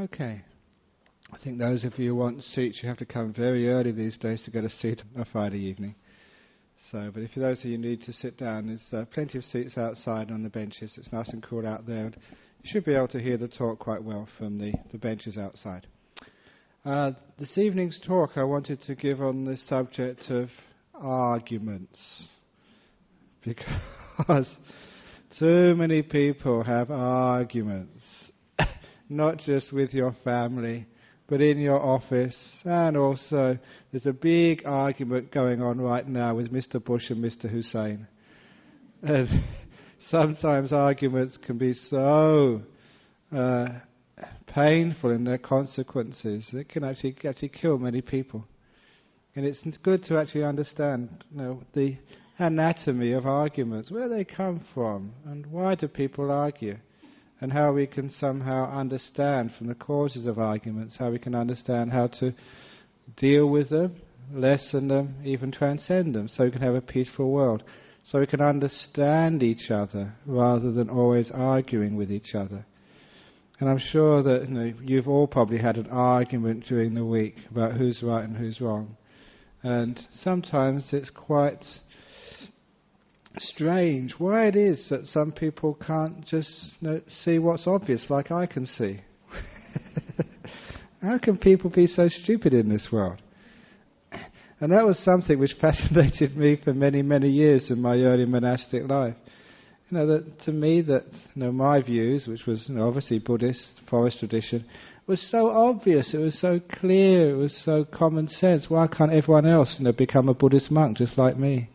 Okay. I think those of you who want seats, you have to come very early these days to get a seat on a Friday evening. So, but if those of you need to sit down, there's plenty of seats outside on the benches. It's nice and cool out there. And you should be able to hear the talk quite well from the benches outside. This evening's talk I wanted to give on the subject of arguments. Because too many people have arguments. Not just with your family, but in your office, and also there's a big argument going on right now with Mr. Bush and Mr. Hussein. And sometimes arguments can be so painful in their consequences. It can actually kill many people. And it's good to actually understand, the anatomy of arguments, where they come from, and why do people argue. And how we can somehow understand from the causes of arguments, how we can understand how to deal with them, lessen them, even transcend them, so we can have a peaceful world. So we can understand each other rather than always arguing with each other. And I'm sure that you've all probably had an argument during the week about who's right and who's wrong. And sometimes it's quite strange why it is that some people can't just see what's obvious like I can see. How can people be so stupid in this world? And that was something which fascinated me for many, many years in my early monastic life. That to me my views, which was obviously Buddhist forest tradition, was so obvious, it was so clear, it was so common sense. Why can't everyone else become a Buddhist monk just like me?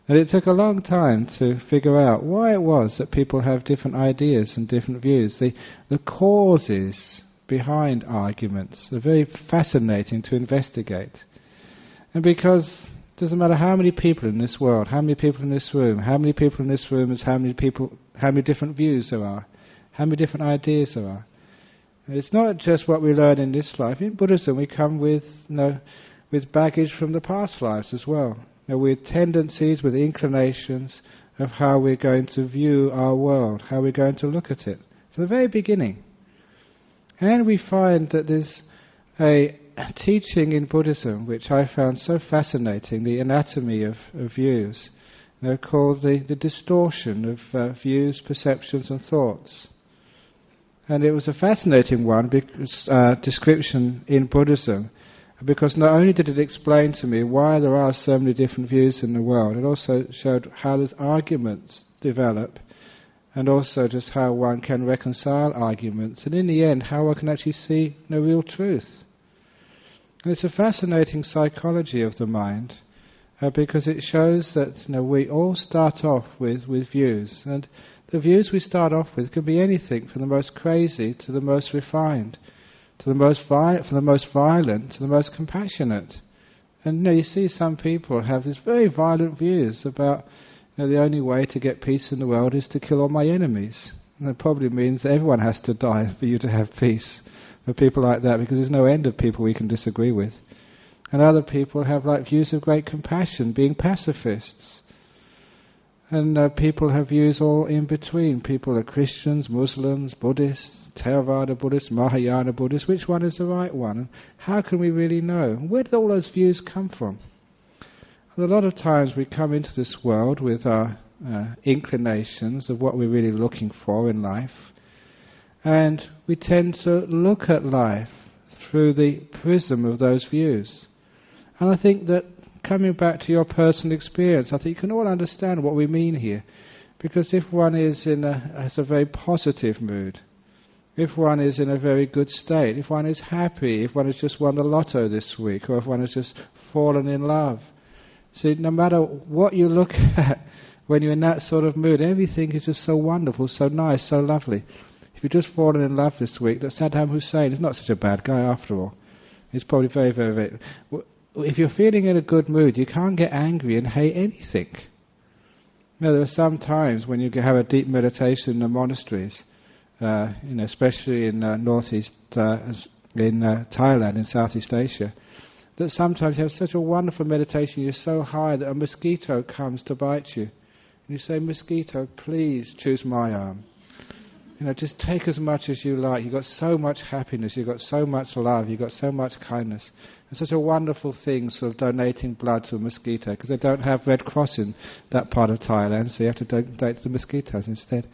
And it took a long time to figure out why it was that people have different ideas and different views. The causes behind arguments are very fascinating to investigate. And because it doesn't matter how many people in this world, how many people in this room, how many people in this room is how many different views there are, how many different ideas there are. And it's not just what we learn in this life. In Buddhism we come with baggage from the past lives as well. With tendencies, with inclinations of how we're going to view our world, how we're going to look at it, from the very beginning. And we find that there's a teaching in Buddhism which I found so fascinating, the anatomy of views, called the distortion of views, perceptions and thoughts. And it was a fascinating one, because description in Buddhism, because not only did it explain to me why there are so many different views in the world, it also showed how those arguments develop, and also just how one can reconcile arguments, and in the end how one can actually see the real truth. And it's a fascinating psychology of the mind, because it shows that we all start off with views, and the views we start off with can be anything from the most crazy to the most refined, from the most violent to the most compassionate. And you see some people have these very violent views about the only way to get peace in the world is to kill all my enemies. And that probably means that everyone has to die for you to have peace. For people like that, because there's no end of people we can disagree with. And other people have views of great compassion, being pacifists. And people have views all in between. People are Christians, Muslims, Buddhists, Theravada Buddhists, Mahayana Buddhists. Which one is the right one? And how can we really know? Where did all those views come from? And a lot of times we come into this world with our inclinations of what we're really looking for in life. And we tend to look at life through the prism of those views. And I think that, coming back to your personal experience, I think you can all understand what we mean here. Because if one has a very positive mood, if one is in a very good state, if one is happy, if one has just won the lotto this week, or if one has just fallen in love, see, no matter what you look at, when you're in that sort of mood, everything is just so wonderful, so nice, so lovely. If you've just fallen in love this week, that Saddam Hussein is not such a bad guy after all. He's probably very, very, very... If you're feeling in a good mood, you can't get angry and hate anything. There are some times when you have a deep meditation in the monasteries, especially in northeast, in Thailand, in Southeast Asia, that sometimes you have such a wonderful meditation, you're so high that a mosquito comes to bite you. And you say, "Mosquito, please choose my arm." Just take as much as you like. You've got so much happiness, you've got so much love, you've got so much kindness. It's such a wonderful thing, sort of donating blood to a mosquito, because they don't have Red Cross in that part of Thailand, so you have to donate to the mosquitoes instead.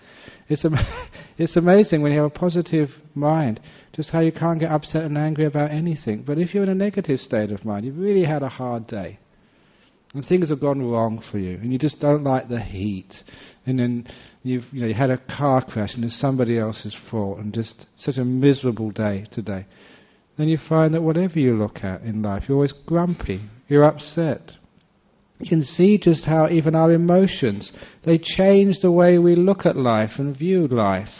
It's amazing when you have a positive mind, just how you can't get upset and angry about anything. But if you're in a negative state of mind, you've really had a hard day, and things have gone wrong for you, and you just don't like the heat, and then you had a car crash and it's somebody else's fault, and just such a miserable day today, then you find that whatever you look at in life, you're always grumpy, you're upset. You can see just how even our emotions, they change the way we look at life and view life.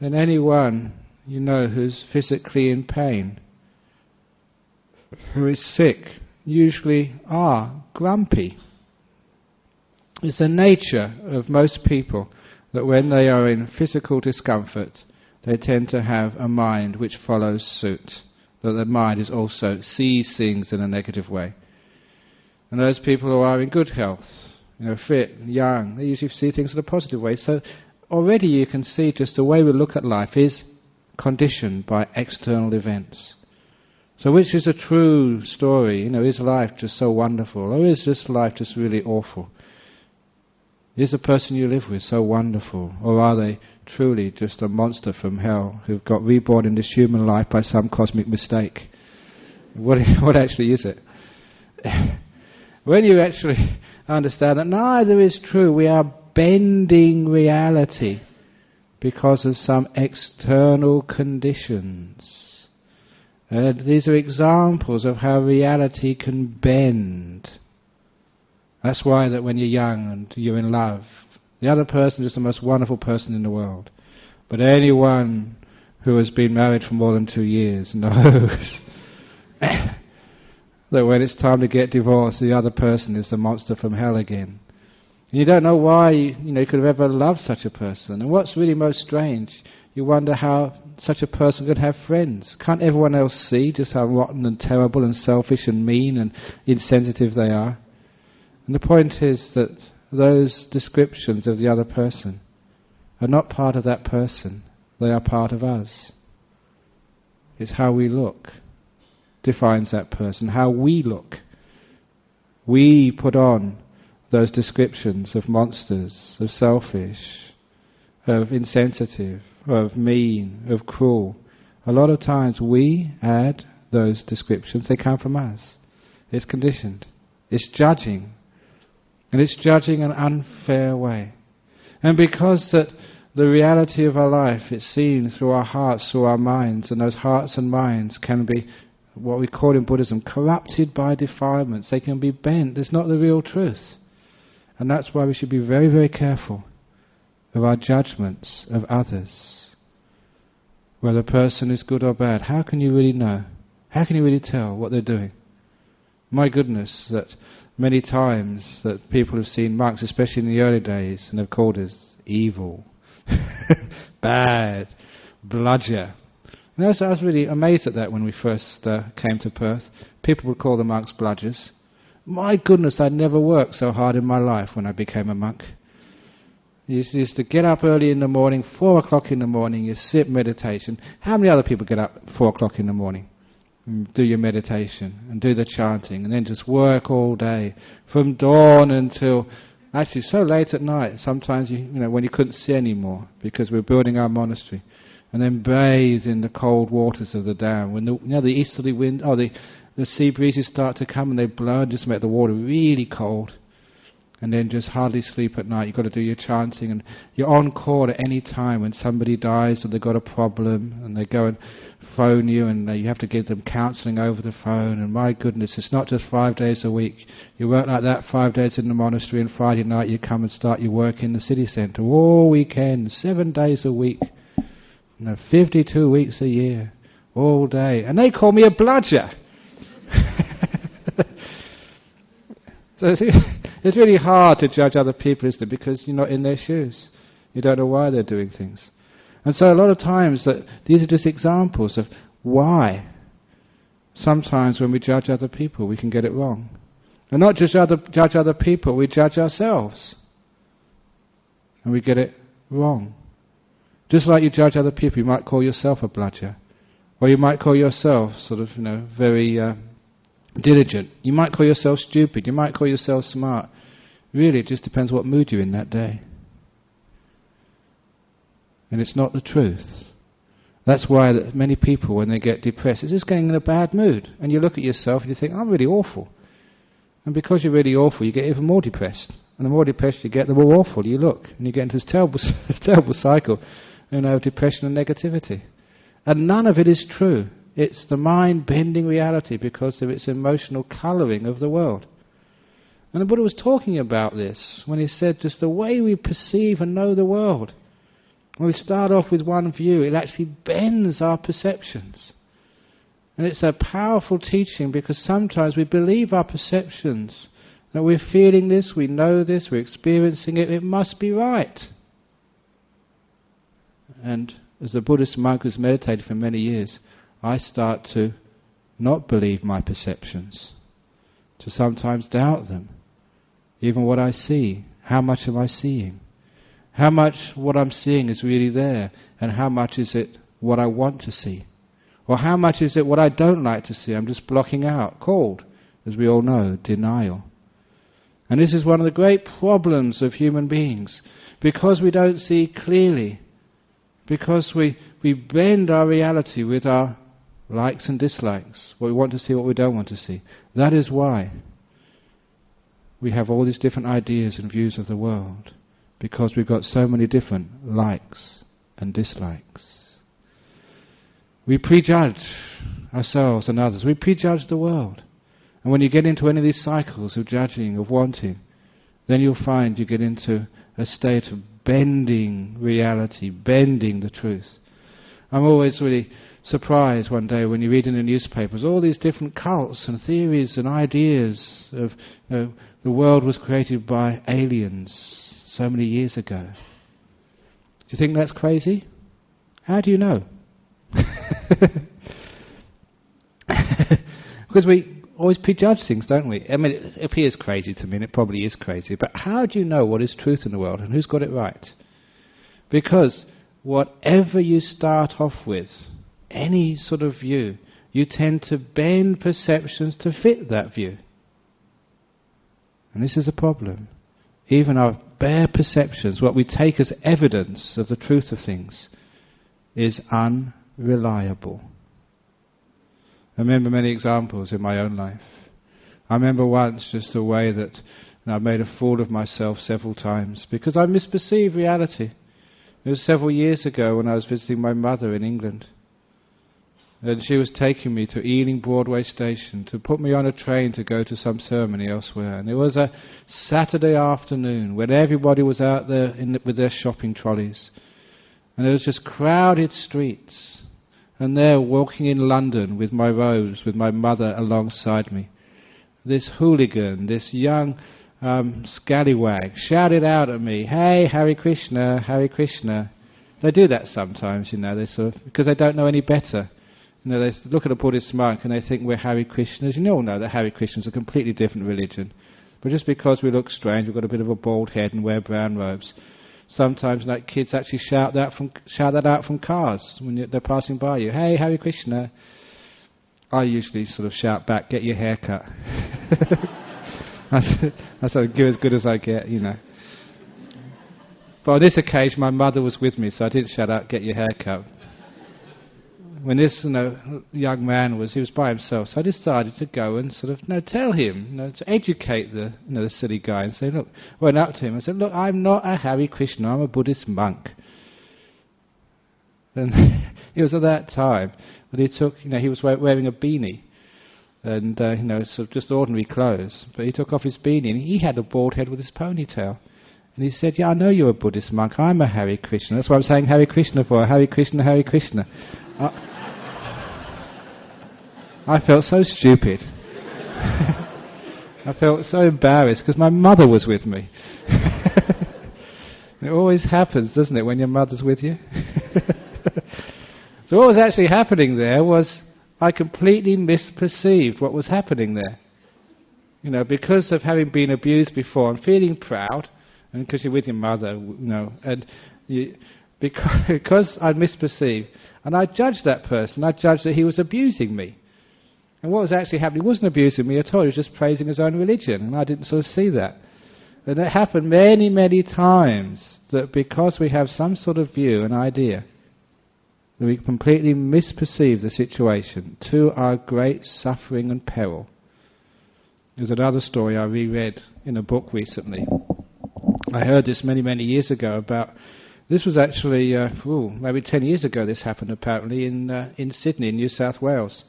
And anyone who's physically in pain, who is sick, usually are grumpy. It's the nature of most people that when they are in physical discomfort, they tend to have a mind which follows suit, that the mind is also sees things in a negative way. And those people who are in good health, fit, young, they usually see things in a positive way. So already you can see just the way we look at life is conditioned by external events. So which is a true story? Is life just so wonderful, or is this life just really awful? Is the person you live with so wonderful, or are they truly just a monster from hell who've got reborn in this human life by some cosmic mistake? What actually is it? When you actually understand that neither is true, we are bending reality because of some external conditions. These are examples of how reality can bend. That's why that when you're young and you're in love, the other person is the most wonderful person in the world. But anyone who has been married for more than 2 years knows that when it's time to get divorced, the other person is the monster from hell again. And you don't know why you could have ever loved such a person. And what's really most strange, you wonder how such a person could have friends. Can't everyone else see just how rotten and terrible and selfish and mean and insensitive they are? And the point is that those descriptions of the other person are not part of that person. They are part of us. It's how we look defines that person, how we look. We put on those descriptions of monsters, of selfish, of insensitive, of mean, of cruel. A lot of times we add those descriptions, they come from us. It's conditioned. It's judging. And it's judging an unfair way. And because that the reality of our life, it's seen through our hearts, through our minds, and those hearts and minds can be what we call in Buddhism corrupted by defilements. They can be bent. It's not the real truth. And that's why we should be very, very careful of our judgments of others. Whether a person is good or bad, how can you really know? How can you really tell what they're doing? My goodness, that many times that people have seen monks, especially in the early days, and have called us evil, bad, bludger. And so I was really amazed at that when we first came to Perth. People would call the monks bludgers. My goodness, I'd never worked so hard in my life when I became a monk. You used to get up early in the morning, 4 o'clock in the morning, you sit meditation. How many other people get up at 4 o'clock in the morning and do your meditation and do the chanting and then just work all day from dawn until actually so late at night, sometimes when you couldn't see anymore because we're building our monastery, and then bathe in the cold waters of the dam when the easterly wind the sea breezes start to come and they blow and just make the water really cold. And then just hardly sleep at night. You've got to do your chanting, and you're on call at any time when somebody dies or they've got a problem, and they go and phone you, and you have to give them counselling over the phone. And my goodness, it's not just 5 days a week. You work like that 5 days in the monastery, and Friday night you come and start your work in the city centre all weekend, 7 days a week, 52 weeks a year, all day. And they call me a bludger. So it's really hard to judge other people, isn't it? Because you're not in their shoes. You don't know why they're doing things. And so a lot of times that these are just examples of why sometimes when we judge other people we can get it wrong. And not just judge other people, we judge ourselves. And we get it wrong. Just like you judge other people, you might call yourself a bludger. Or you might call yourself very diligent. You might call yourself stupid. You might call yourself smart. Really, it just depends what mood you're in that day. And it's not the truth. That's why many people, when they get depressed, it's just getting in a bad mood. And you look at yourself and you think, I'm really awful. And because you're really awful, you get even more depressed. And the more depressed you get, the more awful you look. And you get into this terrible cycle, of depression and negativity. And none of it is true. It's the mind bending reality because of its emotional colouring of the world. And the Buddha was talking about this when he said just the way we perceive and know the world. When we start off with one view, it actually bends our perceptions. And it's a powerful teaching because sometimes we believe our perceptions, that we're feeling this, we know this, we're experiencing it, it must be right. And as a Buddhist monk who's meditated for many years, I start to not believe my perceptions, to sometimes doubt them. Even what I see, how much am I seeing? How much what I'm seeing is really there, and how much is it what I want to see? Or how much is it what I don't like to see, I'm just blocking out, called, as we all know, denial. And this is one of the great problems of human beings, because we don't see clearly, because we bend our reality with our likes and dislikes, what we want to see, what we don't want to see. That is why we have all these different ideas and views of the world, because we've got so many different likes and dislikes. We prejudge ourselves and others. We prejudge the world. And when you get into any of these cycles of judging, of wanting, then you'll find you get into a state of bending reality, bending the truth. I'm always really surprised one day when you read in the newspapers all these different cults and theories and ideas of the world was created by aliens so many years ago. Do you think that's crazy? How do you know? Because we always prejudge things, don't we? I mean, it appears crazy to me, and it probably is crazy, but how do you know what is truth in the world and who's got it right? Because whatever you start off with, any sort of view, you tend to bend perceptions to fit that view. And this is a problem. Even our bare perceptions, what we take as evidence of the truth of things, is unreliable. I remember many examples in my own life. I remember once just the way that I made a fool of myself several times because I misperceived reality. It was several years ago when I was visiting my mother in England. And she was taking me to Ealing Broadway Station to put me on a train to go to some ceremony elsewhere. And it was a Saturday afternoon when everybody was out there with their shopping trolleys. And there was just crowded streets. And there, walking in London with my robes, with my mother alongside me, this hooligan, this young scallywag, shouted out at me, "Hey, Hare Krishna, Hare Krishna." They do that sometimes, they sort of, because they don't know any better. They look at a Buddhist monk and they think we're Hare Krishnas. You all know that Hare Krishna is a completely different religion. But just because we look strange, we've got a bit of a bald head and wear brown robes, sometimes kids actually shout that out from cars when they're passing by you. "Hey, Hare Krishna." I usually sort of shout back, "Get your hair cut." That's as good as I get, But on this occasion, my mother was with me, so I didn't shout out, "Get your hair cut." When this young man he was by himself, so I decided to go and sort of tell him, to educate the silly guy and say, look, went up to him and said, "Look, I'm not a Hare Krishna, I'm a Buddhist monk." And it was at that time that he took, he was wearing a beanie and sort of just ordinary clothes, but he took off his beanie and he had a bald head with his ponytail. And he said, "Yeah, I know you're a Buddhist monk, I'm a Hare Krishna, that's what I'm saying Hare Krishna for, Hare Krishna, Hare Krishna." I felt so stupid. I felt so embarrassed because my mother was with me. It always happens, doesn't it, when your mother's with you? So what was actually happening there was I completely misperceived what was happening there. Because of having been abused before and feeling proud, and because you're with your mother, and because I'd misperceived. And I judged that person. I judged that he was abusing me. And what was actually happening, he wasn't abusing me at all. He was just praising his own religion. And I didn't sort of see that. And it happened many, many times that because we have some sort of view, an idea, that we completely misperceive the situation to our great suffering and peril. There's another story I reread in a book recently. I heard this many, many years ago about... This was actually, maybe 10 years ago this happened apparently in Sydney, in New South Wales.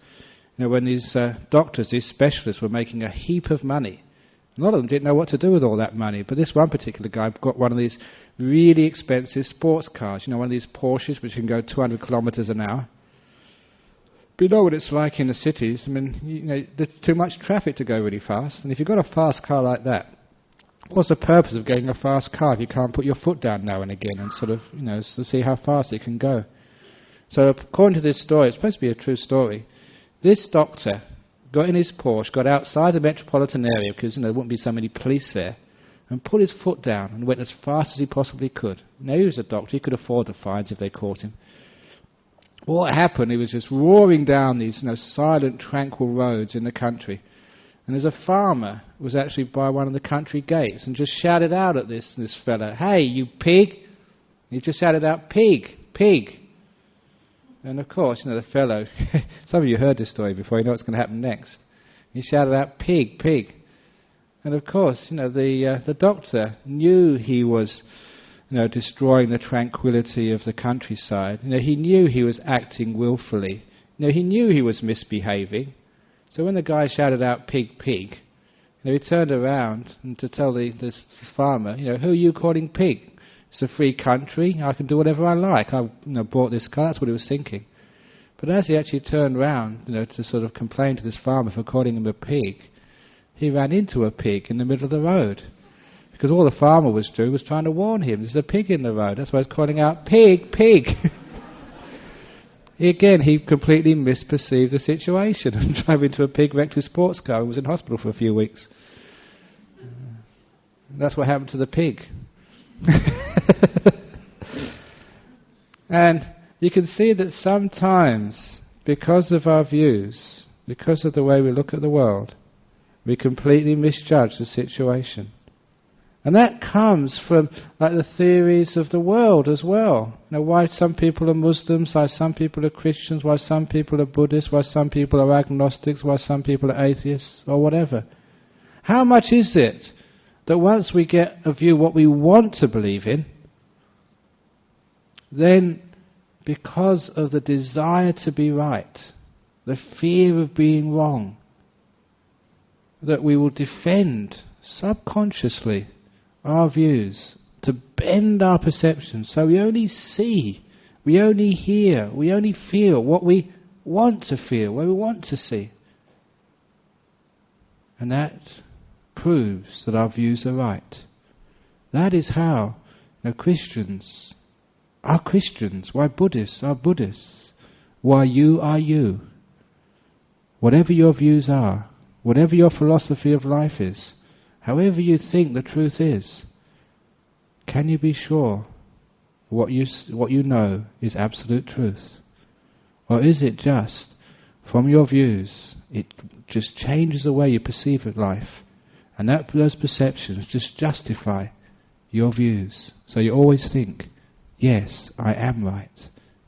You know, when these doctors, these specialists were making a heap of money. A lot of them didn't know what to do with all that money, but this one particular guy got one of these really expensive sports cars, you know, one of these Porsches which can go 200 kilometres an hour. But you know what it's like in the cities. I mean, you know, there's too much traffic to go really fast, and if you've got a fast car like that, what's the purpose of getting a fast car if you can't put your foot down now and again and sort of, you know, to see how fast it can go? So according to this story, it's supposed to be a true story, this doctor got in his Porsche, got outside the metropolitan area because, you know, there wouldn't be so many police there, and put his foot down and went as fast as he possibly could. Now, he was a doctor, he could afford the fines if they caught him. What happened, he was just roaring down these, you know, silent, tranquil roads in the country. And there's a farmer who was actually by one of the country gates and just shouted out at this fella, "Hey, you pig!" He just shouted out, "Pig, pig!" And of course, you know, the fellow, some of you heard this story before, you know what's going to happen next. He shouted out, "Pig, pig!" And of course, you know, the doctor knew he was, you know, destroying the tranquility of the countryside. You know, he knew he was acting willfully. You know, he knew he was misbehaving. So when the guy shouted out, "Pig, pig," you know, he turned around and to tell this farmer, you know, "Who are you calling pig? It's a free country. I can do whatever I like. I, you know, bought this car." That's what he was thinking. But as he actually turned round, you know, to sort of complain to this farmer for calling him a pig, he ran into a pig in the middle of the road. Because all the farmer was doing was trying to warn him, there's a pig in the road. That's why he's calling out, "Pig, pig!" Again, he completely misperceived the situation and drove into a pig-wrecked sports car and was in hospital for a few weeks. That's what happened to the pig. And you can see that sometimes, because of our views, because of the way we look at the world, we completely misjudge the situation. And that comes from like the theories of the world as well. You know, why some people are Muslims, why some people are Christians, why some people are Buddhists, why some people are agnostics, why some people are atheists, or whatever. How much is it that once we get a view what we want to believe in, then because of the desire to be right, the fear of being wrong, that we will defend subconsciously our views, to bend our perceptions, so we only see, we only hear, we only feel what we want to feel, what we want to see. And that proves that our views are right. That is how, you know, Christians are Christians, why Buddhists are Buddhists, why you are you. Whatever your views are, whatever your philosophy of life is, however you think the truth is, can you be sure what you know is absolute truth? Or is it just, from your views, it just changes the way you perceive of life, and those perceptions just justify your views? So you always think, yes, I am right.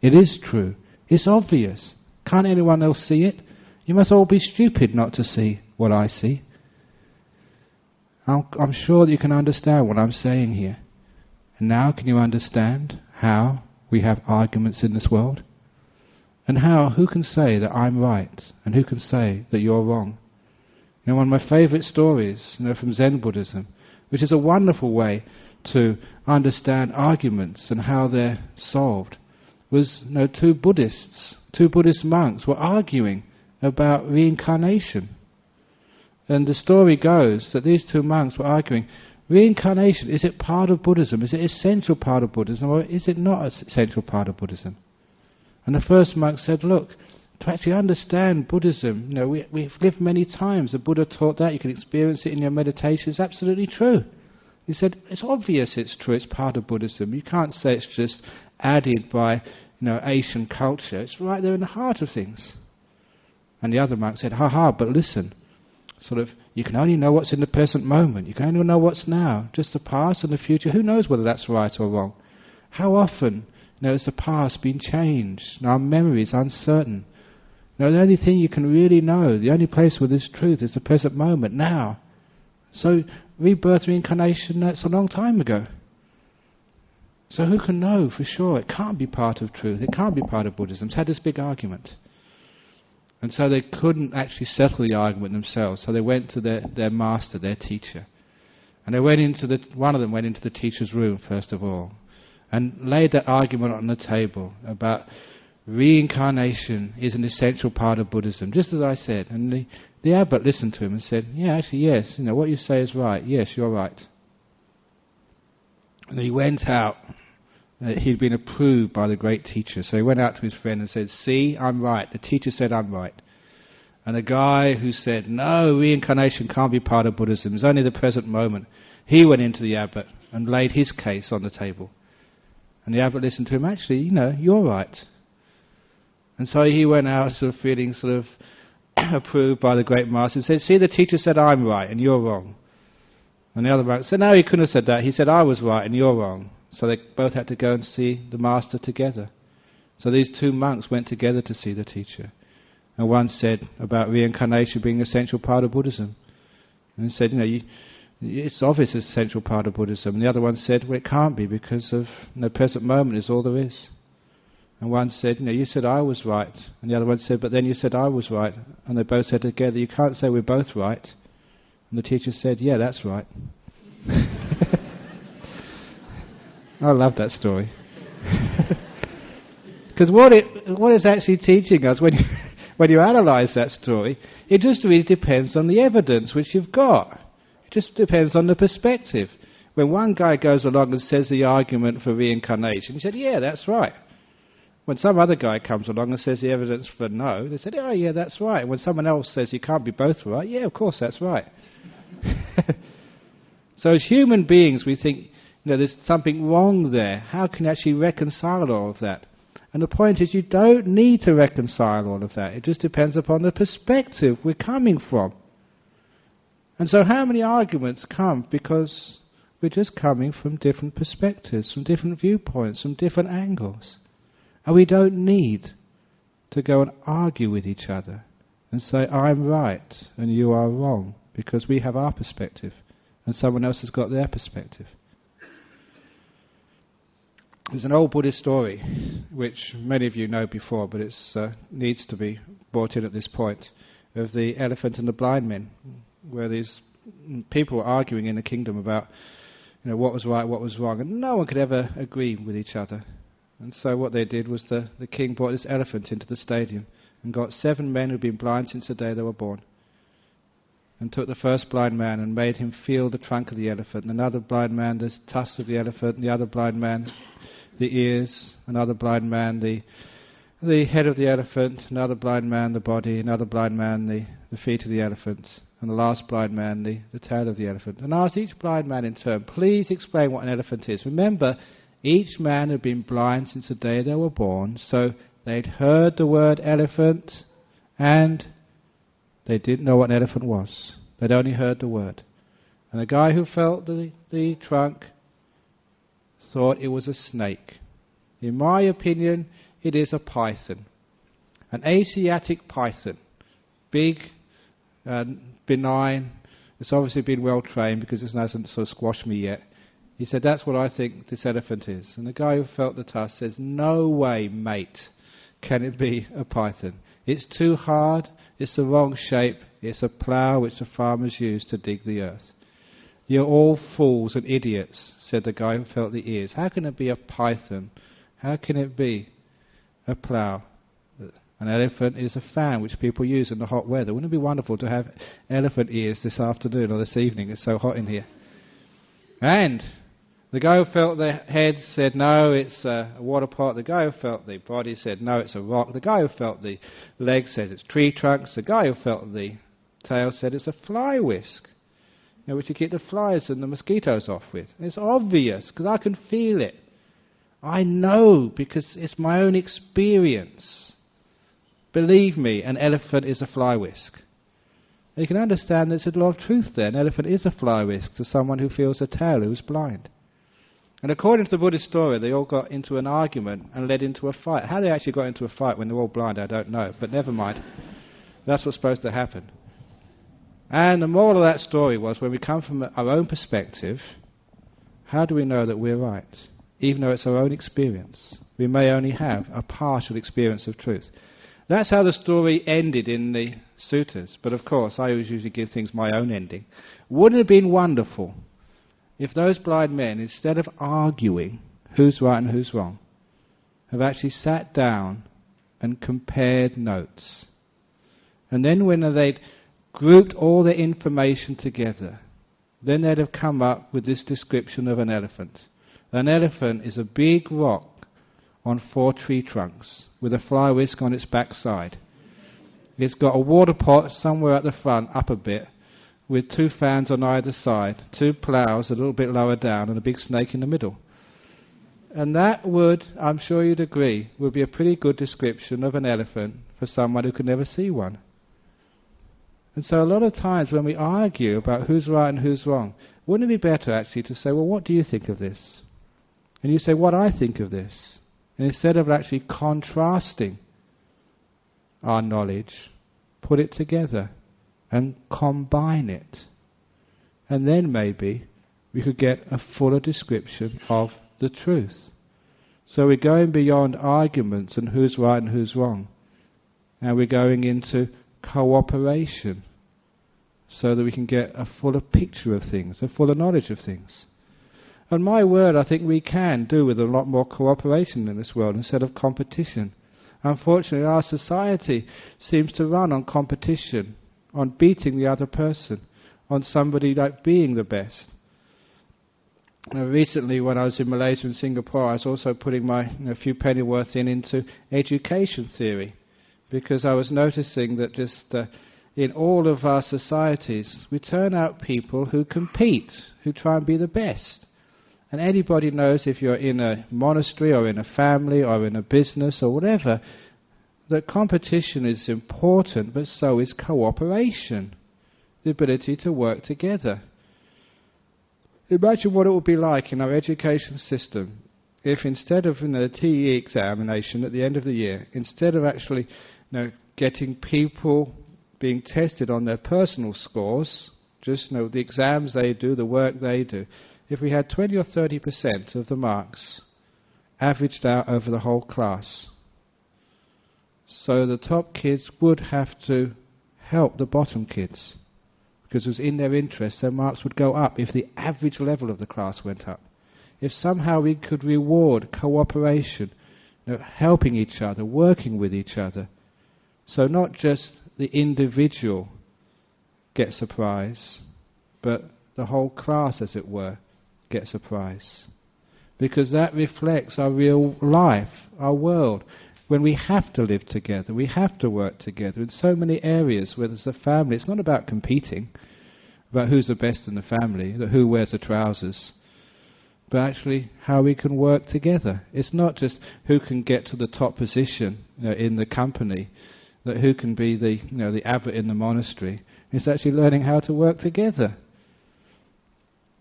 It is true. It's obvious. Can't anyone else see it? You must all be stupid not to see what I see. I'm sure that you can understand what I'm saying here. And now can you understand how we have arguments in this world? And who can say that I'm right and who can say that you're wrong? You know, one of my favourite stories, you know, from Zen Buddhism, which is a wonderful way to understand arguments and how they're solved, was, you know, two Buddhist monks were arguing about reincarnation. And the story goes that these two monks were arguing, reincarnation, is it part of Buddhism? Is it an essential part of Buddhism, or is it not an essential part of Buddhism? And the first monk said, look, to actually understand Buddhism, you know, we've lived many times. The Buddha taught that. You can experience it in your meditation. It's absolutely true. He said, it's obvious it's true. It's part of Buddhism. You can't say it's just added by Asian culture. It's right there in the heart of things. And the other monk said, but listen, you can only know what's in the present moment. You can only know what's now. Just the past and the future. Who knows whether that's right or wrong? How often has the past been changed? And our memory is uncertain. The only thing you can really know, the only place where there's truth is the present moment, now. So rebirth, reincarnation, that's a long time ago. So who can know for sure? It can't be part of truth. It can't be part of Buddhism. It's had this big argument. And so they couldn't actually settle the argument themselves. So they went to their master, their teacher. And they one of them went into the teacher's room first of all and laid that argument on the table about reincarnation is an essential part of Buddhism, just as I said. And the abbot listened to him and said, yes, what you say is right. Yes, you're right. And he went out. He'd been approved by the great teacher. So he went out to his friend and said, see, I'm right. The teacher said I'm right. And the guy who said, no, reincarnation can't be part of Buddhism, it's only the present moment, he went into the abbot and laid his case on the table. And the abbot listened to him, actually, you're right. And so he went out feeling approved by the great master and said, see, the teacher said I'm right and you're wrong. And the other monk said, no, he couldn't have said that. He said I was right and you're wrong. So they both had to go and see the master together. So these two monks went together to see the teacher. And one said about reincarnation being an essential part of Buddhism. And he said, it's obvious it's an essential part of Buddhism. And the other one said, well, it can't be because of the present moment is all there is. And one said, you said I was right. And the other one said, but then you said I was right. And they both said together, you can't say we're both right. And the teacher said, yeah, that's right. I love that story. Because what it's actually teaching us, when you analyse that story, it just really depends on the evidence which you've got. It just depends on the perspective. When one guy goes along and says the argument for reincarnation, he said, yeah, that's right. When some other guy comes along and says the evidence for no, they said, oh yeah, that's right. And when someone else says you can't be both right, yeah, of course, that's right. So as human beings, we think, there's something wrong there. How can you actually reconcile all of that? And the point is, you don't need to reconcile all of that. It just depends upon the perspective we're coming from. And so how many arguments come because we're just coming from different perspectives, from different viewpoints, from different angles. And we don't need to go and argue with each other and say, I'm right and you are wrong, because we have our perspective and someone else has got their perspective. There's an old Buddhist story, which many of you know before, but it needs to be brought in at this point, of the elephant and the blind men, where these people were arguing in the kingdom about what was right, what was wrong, and no one could ever agree with each other. And so what they did was the king brought this elephant into the stadium and got 7 men who'd been blind since the day they were born, and took the first blind man and made him feel the trunk of the elephant, and another blind man the tusks of the elephant, and the other blind man the ears, another blind man the head of the elephant, another blind man the body, another blind man the feet of the elephant, and the last blind man the tail of the elephant. And asked each blind man in turn, please explain what an elephant is. Remember, each man had been blind since the day they were born, so they'd heard the word elephant and they didn't know what an elephant was. They'd only heard the word. And the guy who felt the trunk thought it was a snake. In my opinion, it is a python. An Asiatic python. Big, benign. It's obviously been well trained because it hasn't squashed me yet. He said, that's what I think this elephant is. And the guy who felt the tusk says, no way, mate, can it be a python. It's too hard, it's the wrong shape, it's a plough which the farmers use to dig the earth. You're all fools and idiots, said the guy who felt the ears. How can it be a python? How can it be a plough? An elephant is a fan which people use in the hot weather. Wouldn't it be wonderful to have elephant ears this afternoon or this evening? It's so hot in here. And the guy who felt the head said, no, it's a water pot. The guy who felt the body said, no, it's a rock. The guy who felt the legs said it's tree trunks. The guy who felt the tail said it's a fly whisk, which you keep the flies and the mosquitoes off with. And it's obvious, because I can feel it. I know because it's my own experience. Believe me, an elephant is a fly whisk. You can understand there's a lot of truth there. An elephant is a fly whisk to someone who feels a tail, who's blind. And according to the Buddhist story, they all got into an argument and led into a fight. How they actually got into a fight when they're all blind, I don't know. But never mind. That's what's supposed to happen. And the moral of that story was, when we come from our own perspective, how do we know that we're right? Even though it's our own experience. We may only have a partial experience of truth. That's how the story ended in the suttas. But of course, I always usually give things my own ending. Wouldn't it have been wonderful if those blind men, instead of arguing who's right and who's wrong, have actually sat down and compared notes? And then when they'd grouped all their information together, then they'd have come up with this description of an elephant. An elephant is a big rock on 4 tree trunks with a fly whisk on its backside. It's got a water pot somewhere at the front, up a bit, with 2 fans on either side, 2 ploughs a little bit lower down, and a big snake in the middle. And that would, I'm sure you'd agree, would be a pretty good description of an elephant for someone who could never see one. And so a lot of times when we argue about who's right and who's wrong, wouldn't it be better actually to say, well, what do you think of this? And you say, what I think of this. And instead of actually contrasting our knowledge, put it together and combine it. And then maybe we could get a fuller description of the truth. So we're going beyond arguments and who's right and who's wrong. And we're going into cooperation so that we can get a fuller picture of things, a fuller knowledge of things. And my word, I think we can do with a lot more cooperation in this world instead of competition. Unfortunately, our society seems to run on competition, on beating the other person, on somebody like being the best. Recently, when I was in Malaysia and Singapore, I was also putting my few pennyworth into education theory, because I was noticing that just in all of our societies, we turn out people who compete, who try and be the best. And anybody knows, if you're in a monastery or in a family or in a business or whatever, that competition is important, but so is cooperation, the ability to work together. Imagine what it would be like in our education system if instead of the TE examination at the end of the year, instead of actually getting people being tested on their personal scores, just the exams they do, the work they do, if we had 20 or 30% of the marks averaged out over the whole class, so the top kids would have to help the bottom kids, because it was in their interest, their marks would go up if the average level of the class went up. If somehow we could reward cooperation, helping each other, working with each other, so not just the individual gets a prize, but the whole class, as it were, gets a prize. Because that reflects our real life, our world. When we have to live together, we have to work together in so many areas where there's a family. It's not about competing, about who's the best in the family, that who wears the trousers, but actually how we can work together. It's not just who can get to the top position in the company, that who can be the abbot in the monastery. It's actually learning how to work together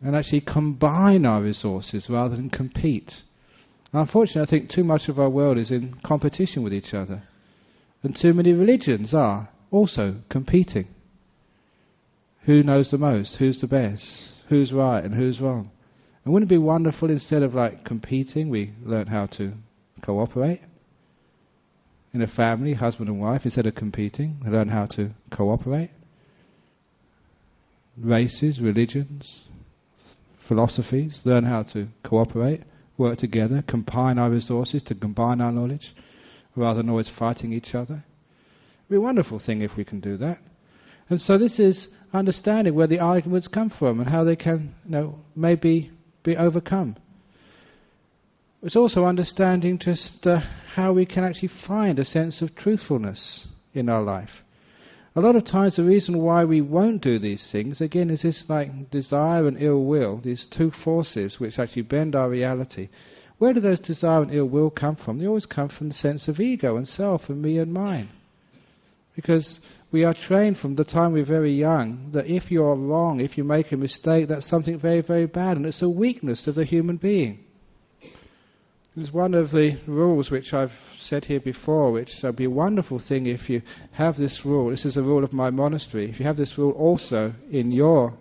and actually combine our resources rather than compete. Unfortunately, I think too much of our world is in competition with each other, and too many religions are also competing. Who knows the most? Who's the best? Who's right and who's wrong? And wouldn't it be wonderful, instead of competing, we learn how to cooperate? In a family, husband and wife, instead of competing, we learn how to cooperate. Races, religions, philosophies, learn how to cooperate, work together, combine our resources to combine our knowledge, rather than always fighting each other. It would be a wonderful thing if we can do that. And so this is understanding where the arguments come from and how they can, maybe be overcome. It's also understanding just how we can actually find a sense of truthfulness in our life. A lot of times the reason why we won't do these things, again, is this desire and ill will, these two forces which actually bend our reality. Where do those desire and ill will come from? They always come from the sense of ego and self and me and mine. Because we are trained from the time we're very young that if you're wrong, if you make a mistake, that's something very, very bad, and it's a weakness of the human being. It's one of the rules which I've said here before, which would be a wonderful thing if you have this rule. This is a rule of my monastery. If you have this rule also in your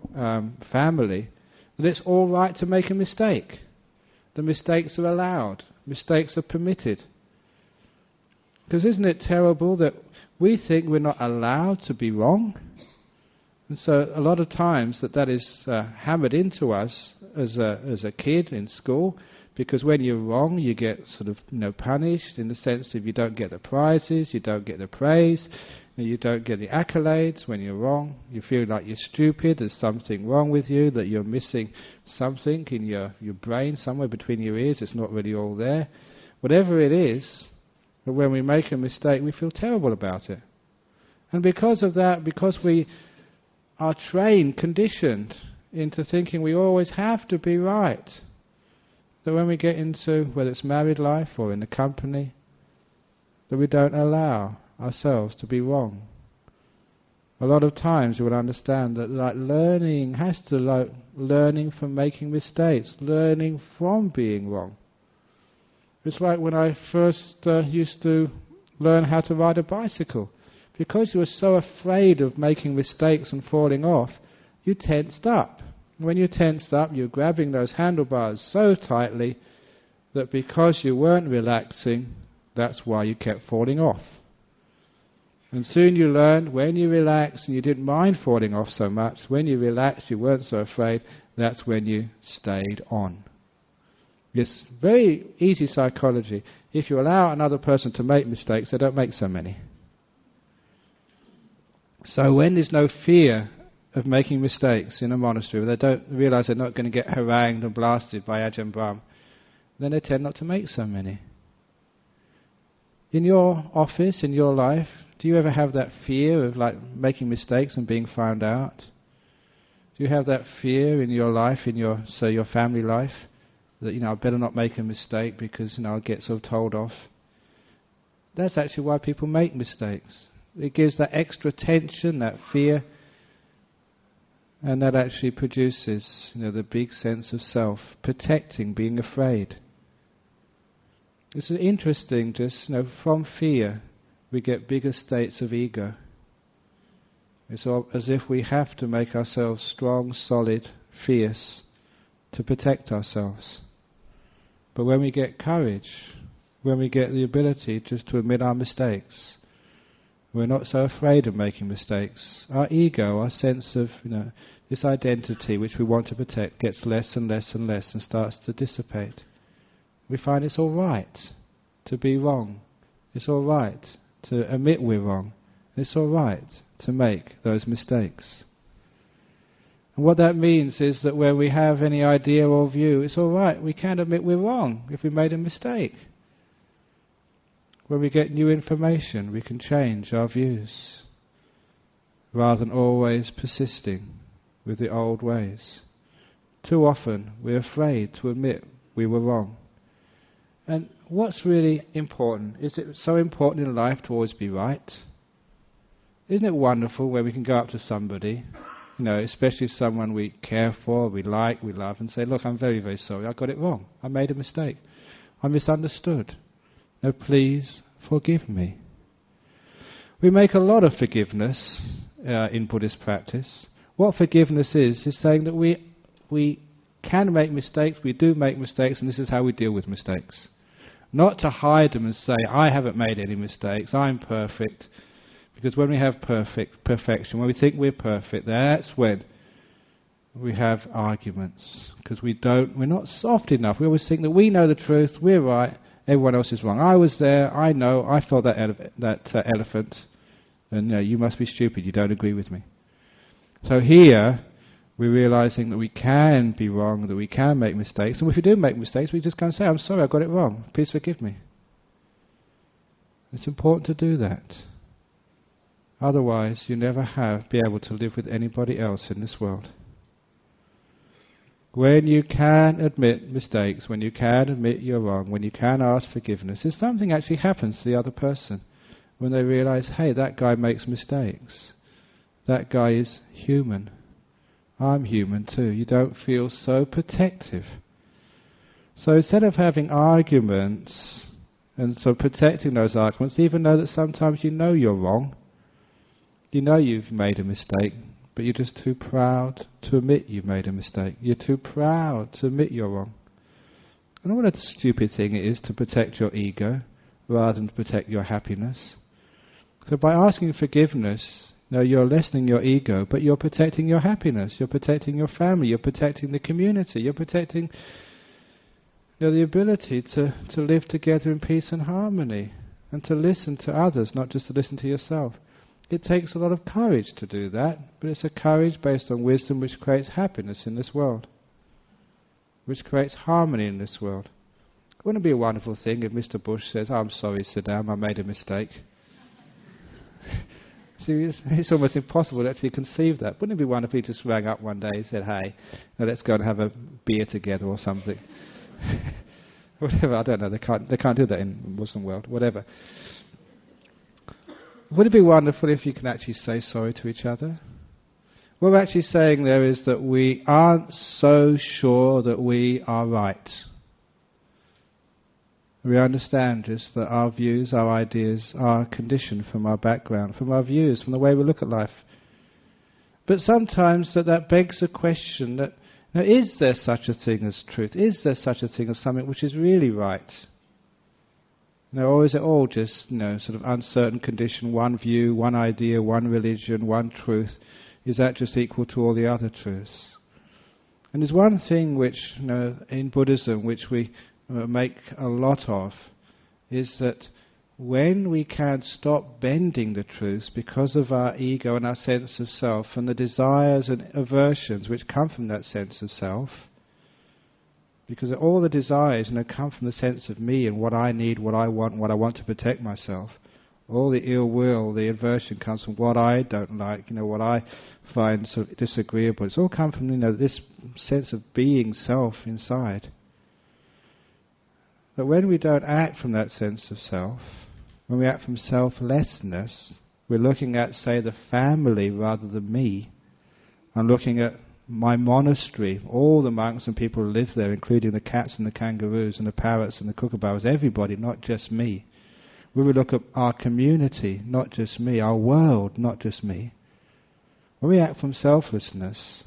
family, that it's all right to make a mistake. The mistakes are allowed. Mistakes are permitted. Because isn't it terrible that we think we're not allowed to be wrong? And so a lot of times that is hammered into us as a kid in school, because when you're wrong you get sort of punished in the sense that you don't get the prizes, you don't get the praise, you don't get the accolades. When you're wrong you feel like you're stupid, there's something wrong with you, that you're missing something in your brain, somewhere between your ears, it's not really all there. Whatever it is, but when we make a mistake we feel terrible about it. And because of that, because we are trained, conditioned into thinking we always have to be right, that when we get into, whether it's married life or in the company, that we don't allow ourselves to be wrong. A lot of times you would understand that learning has to learning from making mistakes, learning from being wrong. It's like when I first used to learn how to ride a bicycle. Because you were so afraid of making mistakes and falling off, you tensed up. When you tensed up, you're grabbing those handlebars so tightly that because you weren't relaxing, that's why you kept falling off. And soon you learned when you relaxed and you didn't mind falling off so much, when you relaxed, you weren't so afraid, that's when you stayed on. It's very easy psychology. If you allow another person to make mistakes, they don't make so many. So when there's no fear of making mistakes in a monastery, where they don't realize they're not going to get harangued and blasted by Ajahn Brahm, then they tend not to make so many. In your office, in your life, do you ever have that fear of making mistakes and being found out? Do you have that fear in your life, in your family life, that I better not make a mistake because I'll get sort of told off? That's actually why people make mistakes. It gives that extra tension, that fear, and that actually produces the big sense of self, protecting, being afraid. It's interesting, just from fear we get bigger states of ego. It's as if we have to make ourselves strong, solid, fierce to protect ourselves. But when we get courage, when we get the ability just to admit our mistakes, we're not so afraid of making mistakes. Our ego, our sense of this identity which we want to protect, gets less and less and less and starts to dissipate. We find it's all right to be wrong. It's all right to admit we're wrong. It's all right to make those mistakes. And what that means is that when we have any idea or view, it's all right. We can admit we're wrong if we made a mistake. When we get new information, we can change our views, rather than always persisting with the old ways. Too often we're afraid to admit we were wrong. And what's really important? Is it so important in life to always be right? Isn't it wonderful when we can go up to somebody, especially someone we care for, we like, we love, and say, look, I'm very, very sorry, I got it wrong. I made a mistake. I misunderstood. Now please forgive me. We make a lot of forgiveness in Buddhist practice. What forgiveness is saying that we can make mistakes, we do make mistakes, and this is how we deal with mistakes. Not to hide them and say, I haven't made any mistakes, I'm perfect. Because when we have perfection, when we think we're perfect, that's when we have arguments. Because we're not soft enough. We always think that we know the truth, we're right, everyone else is wrong. I was there, I know, I felt that elephant, and you must be stupid, you don't agree with me. So here, we're realizing that we can be wrong, that we can make mistakes, and if we do make mistakes, we just can't say, I'm sorry, I got it wrong, please forgive me. It's important to do that. Otherwise, you never be able to live with anybody else in this world. When you can admit mistakes, when you can admit you're wrong, when you can ask forgiveness, if something actually happens to the other person, when they realize, hey, that guy makes mistakes, that guy is human, I'm human too, you don't feel so protective. So instead of having arguments and so protecting those arguments, even though that sometimes you know you're wrong, you know you've made a mistake, but you're just too proud to admit you've made a mistake. You're too proud to admit you're wrong. And what a stupid thing it is to protect your ego rather than to protect your happiness. So by asking forgiveness, you're lessening your ego, but you're protecting your happiness, you're protecting your family, you're protecting the community, you're protecting the ability to live together in peace and harmony, and to listen to others, not just to listen to yourself. It takes a lot of courage to do that, but it's a courage based on wisdom which creates happiness in this world, which creates harmony in this world. Wouldn't it be a wonderful thing if Mr. Bush says, I'm sorry, Saddam, I made a mistake? See, it's almost impossible to actually conceive that. Wouldn't it be wonderful if he just rang up one day and said, hey, let's go and have a beer together or something? Whatever, I don't know, they can't do that in the Muslim world, whatever. Would it be wonderful if you can actually say sorry to each other? What we're actually saying there is that we aren't so sure that we are right. We understand just that our views, our ideas are conditioned from our background, from our views, from the way we look at life. But sometimes that begs a question that, is there such a thing as truth? Is there such a thing as something which is really right? Or is it all just, sort of uncertain condition, one view, one idea, one religion, one truth? Is that just equal to all the other truths? And there's one thing which, in Buddhism, which we make a lot of, is that when we can stop bending the truth because of our ego and our sense of self and the desires and aversions which come from that sense of self, because all the desires come from the sense of me and what I need, what I want to protect myself. All the ill will, the aversion comes from what I don't like, what I find sort of disagreeable. It's all come from this sense of being self inside. But when we don't act from that sense of self, when we act from selflessness, we're looking at, say, the family rather than me. I'm looking at my monastery, all the monks and people who live there, including the cats and the kangaroos and the parrots and the kookaburras, everybody, not just me. We will look at our community, not just me, our world, not just me. When we act from selflessness,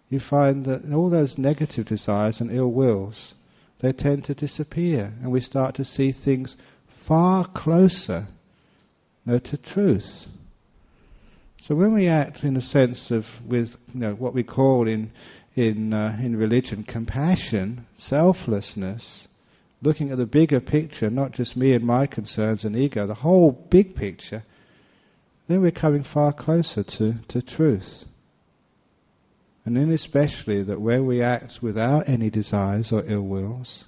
you find that all those negative desires and ill wills, they tend to disappear, and we start to see things far closer to truth. So when we act in a sense of with what we call in religion compassion, selflessness, looking at the bigger picture, not just me and my concerns and ego, the whole big picture, then we're coming far closer to truth. And then especially that where we act without any desires or ill wills,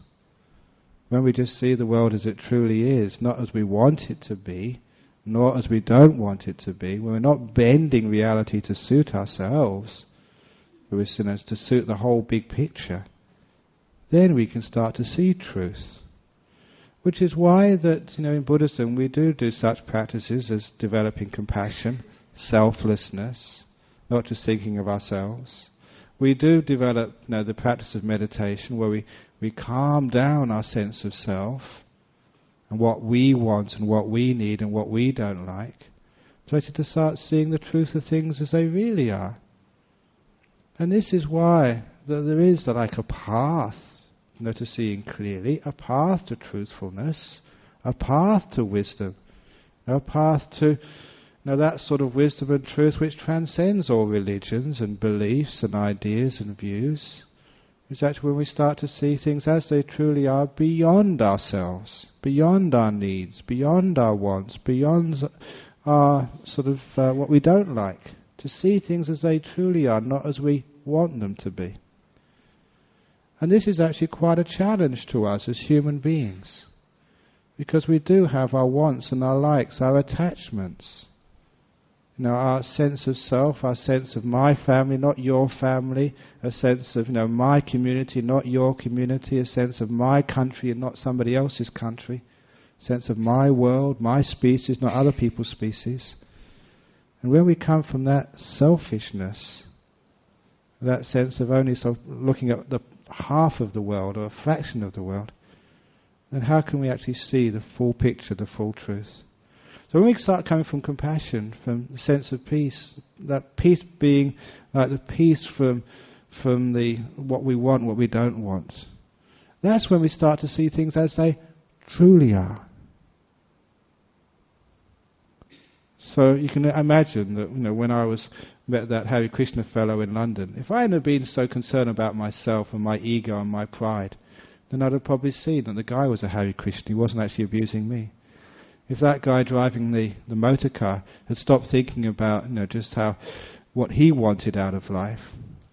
when we just see the world as it truly is, not as we want it to be, nor as we don't want it to be, when we're not bending reality to suit ourselves, but we're to suit the whole big picture, then we can start to see truth. Which is why that, in Buddhism we do such practices as developing compassion, selflessness, not just thinking of ourselves. We do develop the practice of meditation where we calm down our sense of self and what we want and what we need and what we don't like, so to start seeing the truth of things as they really are. And this is why there is like a path to seeing clearly, a path to truthfulness, a path to wisdom, a path to that sort of wisdom and truth which transcends all religions and beliefs and ideas and views. It's actually when we start to see things as they truly are, beyond ourselves, beyond our needs, beyond our wants, beyond our sort of what we don't like. To see things as they truly are, not as we want them to be. And this is actually quite a challenge to us as human beings, because we do have our wants and our likes, our attachments. Our sense of self, our sense of my family, not your family, a sense of, my community, not your community, a sense of my country and not somebody else's country, a sense of my world, my species, not other people's species. And when we come from that selfishness, that sense of only sort of looking at the half of the world or a fraction of the world, then how can we actually see the full picture, the full truth? So when we start coming from compassion, from the sense of peace, that peace being like the peace from the what we want, what we don't want, that's when we start to see things as they truly are. So you can imagine that when I met that Hare Krishna fellow in London, if I hadn't been so concerned about myself and my ego and my pride, then I'd have probably seen that the guy was a Hare Krishna. He wasn't actually abusing me. If that guy driving the motor car had stopped thinking about just what he wanted out of life,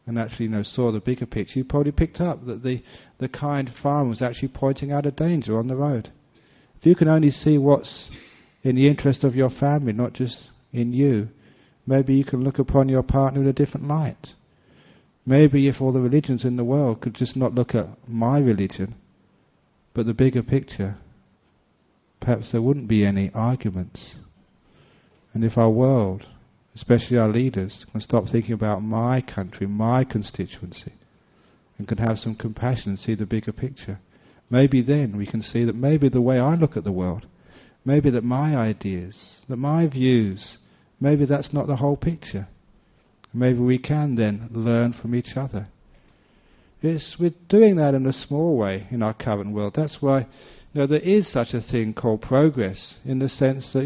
and actually saw the bigger picture, he probably picked up that the kind farmer was actually pointing out a danger on the road. If you can only see what's in the interest of your family, not just in you, maybe you can look upon your partner in a different light. Maybe if all the religions in the world could just not look at my religion, but the bigger picture, perhaps there wouldn't be any arguments. And if our world, especially our leaders, can stop thinking about my country, my constituency, and can have some compassion and see the bigger picture, maybe then we can see that maybe the way I look at the world, maybe that my ideas, that my views, maybe that's not the whole picture. Maybe we can then learn from each other. We're doing that in a small way in our current world. That's why there is such a thing called progress, in the sense that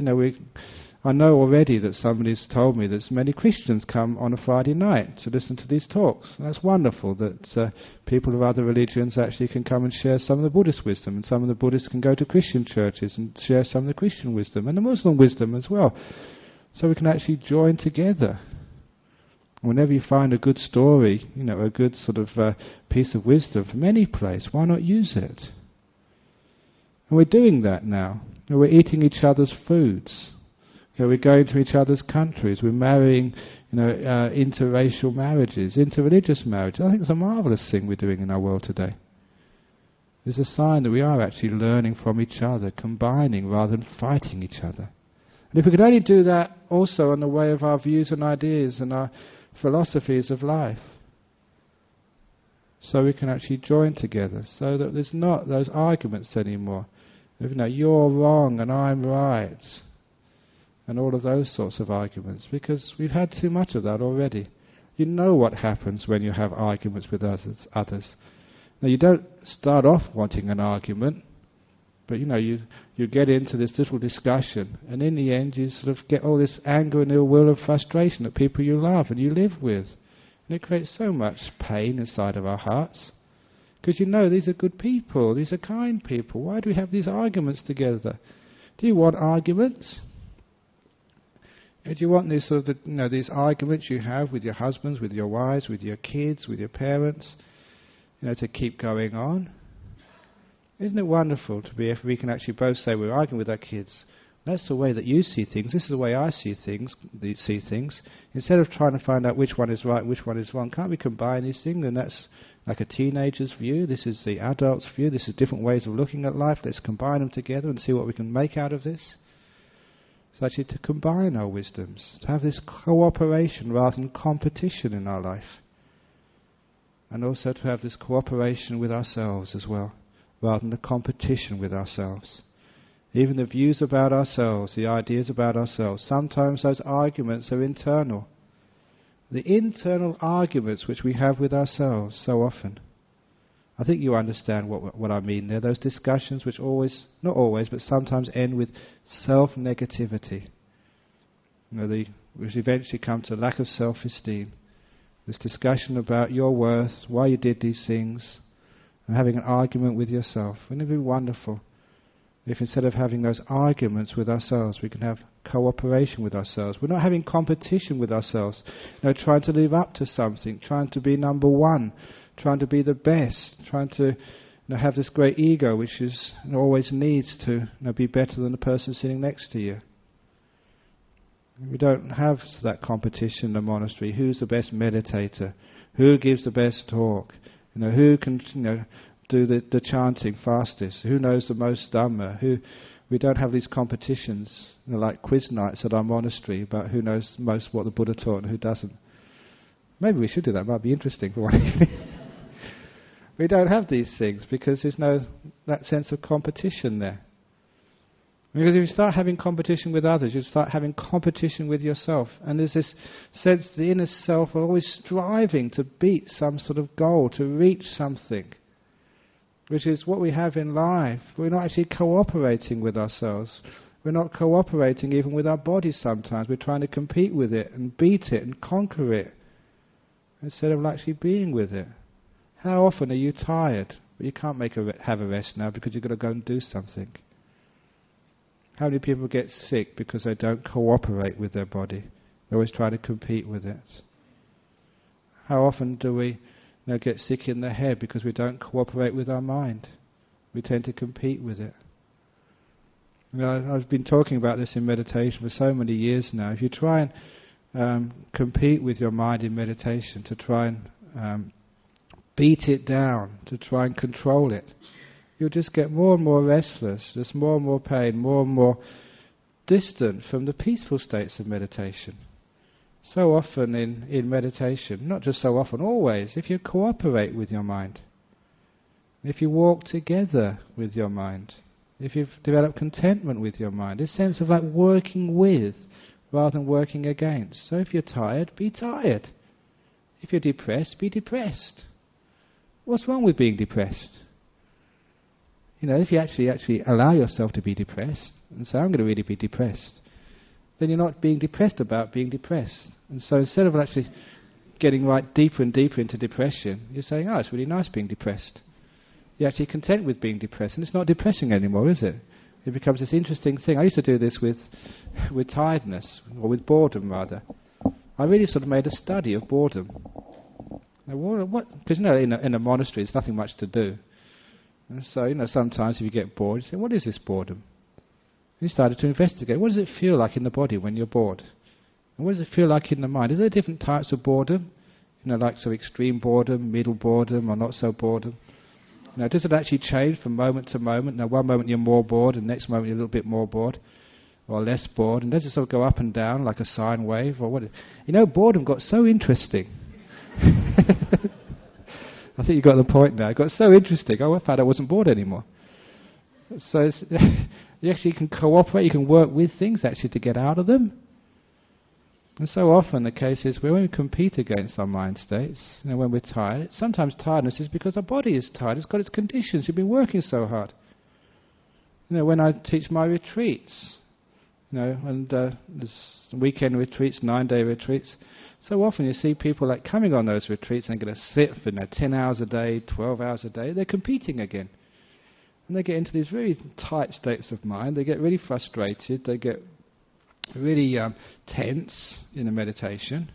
I know already that somebody's told me that many Christians come on a Friday night to listen to these talks. And that's wonderful that people of other religions actually can come and share some of the Buddhist wisdom, and some of the Buddhists can go to Christian churches and share some of the Christian wisdom and the Muslim wisdom as well. So we can actually join together. Whenever you find a good story, a good sort of piece of wisdom from any place, why not use it? And we're doing that now. We're eating each other's foods. We're going to each other's countries. We're marrying, interracial marriages, interreligious marriages. I think it's a marvelous thing we're doing in our world today. It's a sign that we are actually learning from each other, combining rather than fighting each other. And if we could only do that also in the way of our views and ideas and our philosophies of life, so we can actually join together, so that there's not those arguments anymore. You're wrong and I'm right, and all of those sorts of arguments, because we've had too much of that already. You know what happens when you have arguments with others. Now you don't start off wanting an argument, but you get into this little discussion, and in the end you sort of get all this anger and ill will and frustration at people you love and you live with. And it creates so much pain inside of our hearts. Because these are good people, these are kind people. Why do we have these arguments together? Do you want arguments? Do you want these sort of these arguments you have with your husbands, with your wives, with your kids, with your parents, to keep going on? Isn't it wonderful to be if we can actually both say we're arguing with our kids? That's the way that you see things. This is the way I see things. Instead of trying to find out which one is right, which one is wrong, can't we combine these things? And that's like a teenager's view. This is the adult's view. This is different ways of looking at life. Let's combine them together and see what we can make out of this. So actually to combine our wisdoms, to have this cooperation rather than competition in our life. And also to have this cooperation with ourselves as well, rather than the competition with ourselves. Even the views about ourselves, the ideas about ourselves, sometimes those arguments are internal. The internal arguments which we have with ourselves so often. I think you understand what I mean there. Those discussions which always, not always, but sometimes end with self-negativity. Which eventually come to lack of self-esteem. This discussion about your worth, why you did these things, and having an argument with yourself. Wouldn't it be wonderful if instead of having those arguments with ourselves, we can have cooperation with ourselves? We're not having competition with ourselves, trying to live up to something, trying to be number one, trying to be the best, trying to have this great ego which is always needs to be better than the person sitting next to you. We don't have that competition in the monastery. Who's the best meditator? Who gives the best talk? Who can do the chanting fastest? Who knows the most Dhamma? We don't have these competitions, like quiz nights at our monastery about who knows most what the Buddha taught and who doesn't. Maybe we should do that. It might be interesting for one evening. We don't have these things because there's no that sense of competition there. Because if you start having competition with others, you start having competition with yourself. And there's this sense the inner self are always striving to beat some sort of goal, to reach something, which is what we have in life. We're not actually cooperating with ourselves. We're not cooperating even with our bodies sometimes. We're trying to compete with it and beat it and conquer it instead of actually being with it. How often are you tired? But you can't have a rest now because you've got to go and do something. How many people get sick because they don't cooperate with their body? They always try to compete with it. How often do we get sick in the head because we don't cooperate with our mind? We tend to compete with it. I've been talking about this in meditation for so many years now. If you try and compete with your mind in meditation, to try and beat it down, to try and control it, you'll just get more and more restless, just more and more pain, more and more distant from the peaceful states of meditation. So often in meditation, not just so often, always, if you cooperate with your mind, if you walk together with your mind, if you've developed contentment with your mind, this sense of like working with rather than working against. So if you're tired, be tired. If you're depressed, be depressed. What's wrong with being depressed? If you actually allow yourself to be depressed, and say, I'm going to really be depressed, then you're not being depressed about being depressed. And so instead of actually getting right deeper and deeper into depression, you're saying, it's really nice being depressed. You're actually content with being depressed, and it's not depressing anymore, is it? It becomes this interesting thing. I used to do this with tiredness, or with boredom rather. I really sort of made a study of boredom. Because in a monastery there's nothing much to do. And so, sometimes if you get bored, you say, what is this boredom? And you started to investigate. What does it feel like in the body when you're bored? And what does it feel like in the mind? Is there different types of boredom? Like so extreme boredom, middle boredom, or not so boredom? Does it actually change from moment to moment? One moment you're more bored, and next moment you're a little bit more bored, or less bored. And does it sort of go up and down like a sine wave? Or what? Boredom got so interesting. I think you got the point now. It got so interesting. I found I wasn't bored anymore. So you actually can cooperate, you can work with things actually to get out of them. And so often the case is when we compete against our mind states, when we're tired, sometimes tiredness is because our body is tired. It's got its conditions. You've been working so hard. When I teach my retreats, and there's weekend retreats, 9-day retreats, so often you see people like coming on those retreats and they're going to sit for 10 hours a day, 12 hours a day. They're competing again. And they get into these really tight states of mind. They get really frustrated. They get really tense in the meditation.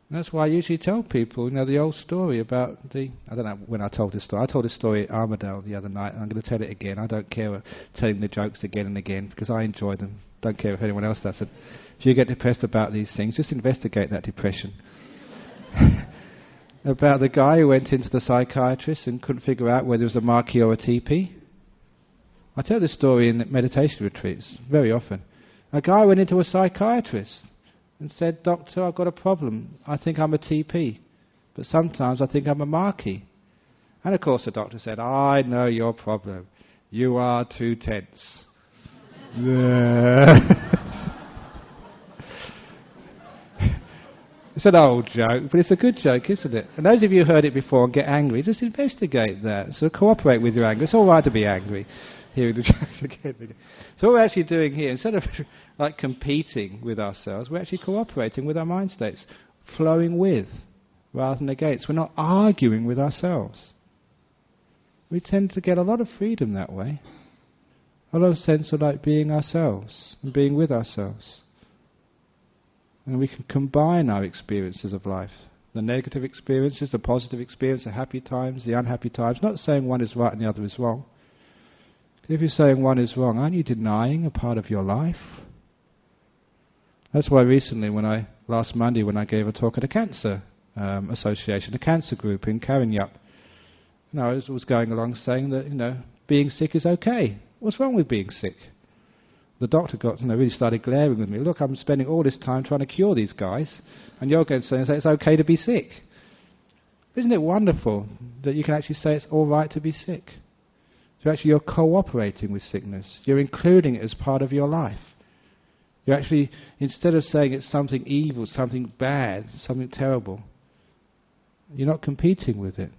And that's why I usually tell people, the old story about I don't know when I told this story. I told this story at Armadale the other night, and I'm going to tell it again. I don't care telling the jokes again and again, because I enjoy them. Don't care if anyone else does it. If you get depressed about these things, just investigate that depression. About the guy who went into the psychiatrist and couldn't figure out whether it was a Marquis or a TP. I tell this story in meditation retreats very often. A guy went into a psychiatrist and said, Doctor, I've got a problem. I think I'm a TP, but sometimes I think I'm a Marquis. And of course the doctor said, I know your problem. You are too tense. It's an old joke, but it's a good joke, isn't it? And those of you who heard it before and get angry, just investigate that. So cooperate with your anger. It's all right to be angry. Hearing the jokes again. So what we're actually doing here, instead of like competing with ourselves, we're actually cooperating with our mind states, flowing with rather than against. We're not arguing with ourselves. We tend to get a lot of freedom that way. A lot of sense of like being ourselves and being with ourselves. And we can combine our experiences of life. The negative experiences, the positive experience, the happy times, the unhappy times. Not saying one is right and the other is wrong. If you're saying one is wrong, aren't you denying a part of your life? That's why recently, last Monday, when I gave a talk at a cancer association, a cancer group in Karinyup, I was going along saying that, being sick is okay. What's wrong with being sick? The doctor really started glaring with me. Look, I'm spending all this time trying to cure these guys, and you're going to say it's okay to be sick. Isn't it wonderful that you can actually say it's all right to be sick? So actually you're cooperating with sickness. You're including it as part of your life. You're actually, instead of saying it's something evil, something bad, something terrible, you're not competing with it.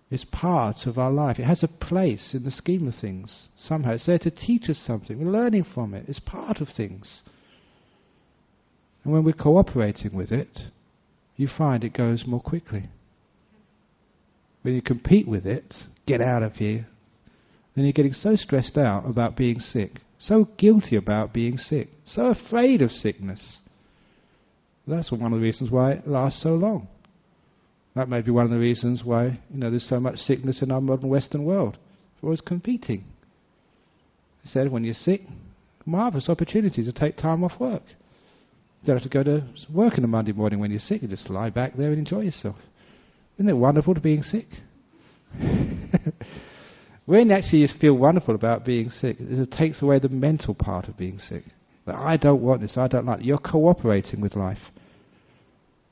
It's part of our life. It has a place in the scheme of things. Somehow it's there to teach us something. We're learning from it. It's part of things. And when we're cooperating with it, you find it goes more quickly. When you compete with it, get out of here, then you're getting so stressed out about being sick, so guilty about being sick, so afraid of sickness. That's one of the reasons why it lasts so long. That may be one of the reasons why there's so much sickness in our modern Western world. We're always competing. He said, when you're sick, marvellous opportunity to take time off work. You don't have to go to work on a Monday morning when you're sick. You just lie back there and enjoy yourself. Isn't it wonderful to being sick? When actually you feel wonderful about being sick, it takes away the mental part of being sick. That I don't want this, I don't like it. You're cooperating with life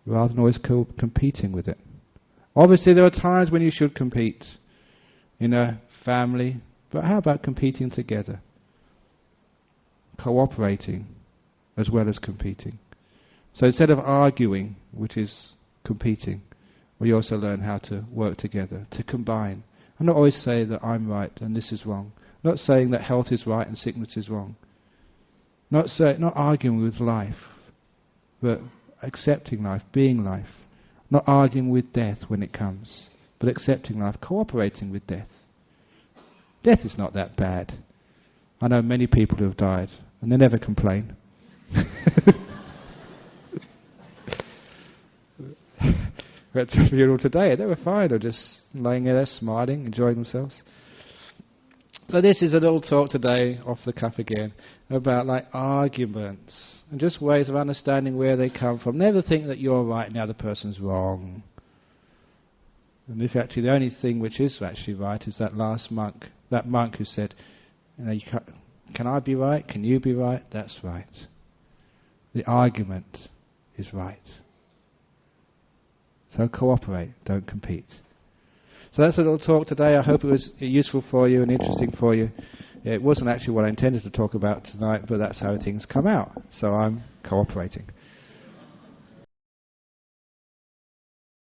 rather than always competing with it. Obviously there are times when you should compete in a family, but how about competing together? Cooperating as well as competing. So instead of arguing, which is competing, we also learn how to work together, to combine. I'm not always saying that I'm right and this is wrong. Not saying that health is right and sickness is wrong. Not arguing with life, but accepting life, being life. Not arguing with death when it comes, but accepting life, cooperating with death. Death is not that bad. I know many people who have died and they never complain. We went to a funeral today and they were fine. They were just laying there smiling, enjoying themselves. So this is a little talk today, off the cuff again, about arguments and just ways of understanding where they come from. Never think that you're right and the other person's wrong. And if actually the only thing which is actually right is that last monk, that monk who said, can I be right? Can you be right? That's right. The argument is right. So cooperate, don't compete. So that's a little talk today. I hope it was useful for you and interesting for you. It wasn't actually what I intended to talk about tonight, but that's how things come out. So I'm cooperating.